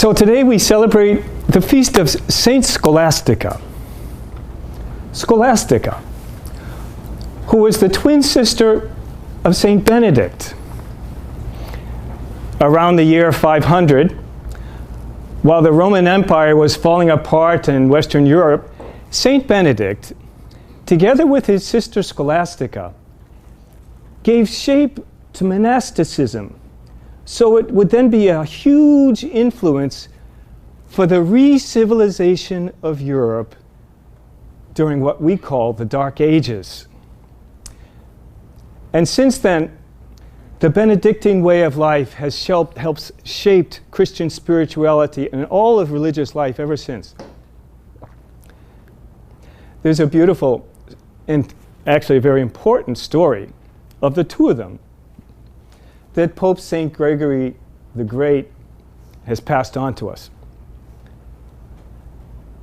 So today we celebrate the feast of Saint Scholastica. Scholastica, who was the twin sister of Saint Benedict. Around the year 500, while the Roman Empire was falling apart in Western Europe, Saint Benedict, together with his sister Scholastica, gave shape to monasticism, so it would then be a huge influence for the re-civilization of Europe during what we call the Dark Ages. And since then, the Benedictine way of life has helped shape Christian spirituality and all of religious life ever since. There's a beautiful and actually a very important story of the two of them that Pope St. Gregory the Great has passed on to us.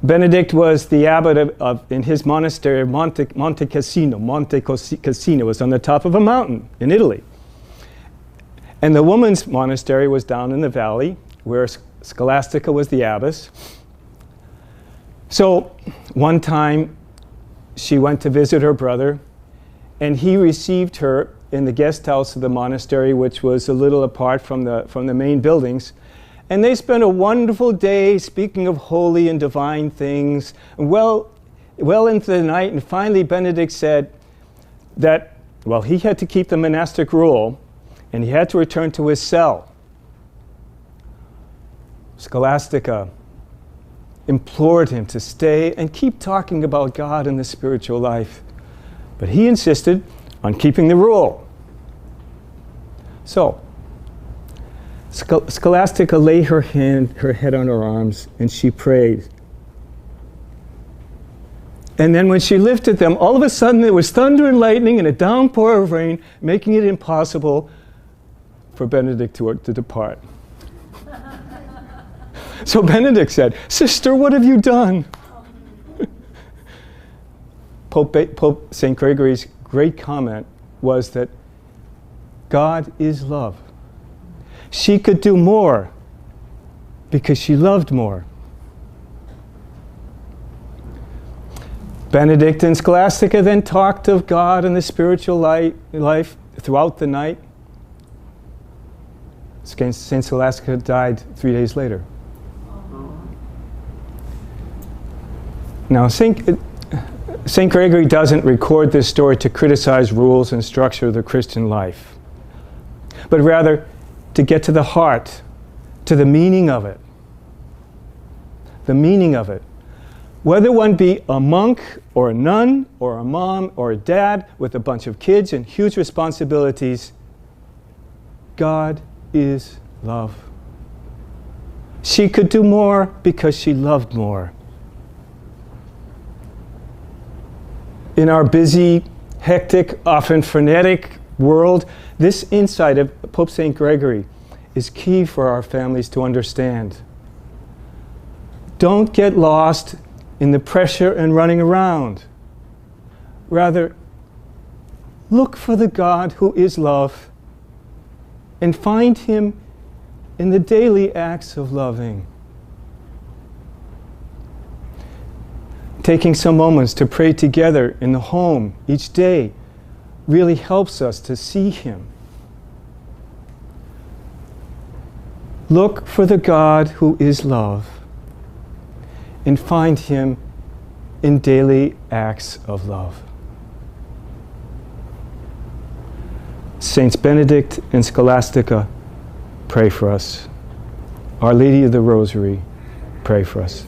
Benedict was the abbot in his monastery of Monte Cassino. Monte Cassino was on the top of a mountain in Italy. And the woman's monastery was down in the valley where Scholastica was the abbess. So one time she went to visit her brother, and he received her in the guest house of the monastery, which was a little apart from the main buildings. And they spent a wonderful day speaking of holy and divine things, well into the night. And finally Benedict said that, well, he had to keep the monastic rule, and he had to return to his cell. Scholastica implored him to stay and keep talking about God and the spiritual life. But he insisted on keeping the rule. So, Scholastica lay her head on her arms, and she prayed. And then when she lifted them, all of a sudden there was thunder and lightning and a downpour of rain, making it impossible for Benedict to depart. So Benedict said, "Sister, what have you done?" Pope St. Gregory's great comment was that God is love. She could do more because she loved more. Benedict and Scholastica then talked of God and the spiritual life throughout the night. St. Scholastica died 3 days later. Now, St. Gregory doesn't record this story to criticize rules and structure of the Christian life, but rather to get to the heart, to the meaning of it. The meaning of it. Whether one be a monk or a nun or a mom or a dad with a bunch of kids and huge responsibilities, God is love. She could do more because she loved more. In our busy, hectic, often frenetic world, this insight of Pope St. Gregory is key for our families to understand. Don't get lost in the pressure and running around. Rather, look for the God who is love and find Him in the daily acts of loving. Taking some moments to pray together in the home each day really helps us to see Him. Look for the God who is love and find Him in daily acts of love. Saints Benedict and Scholastica, pray for us. Our Lady of the Rosary, pray for us.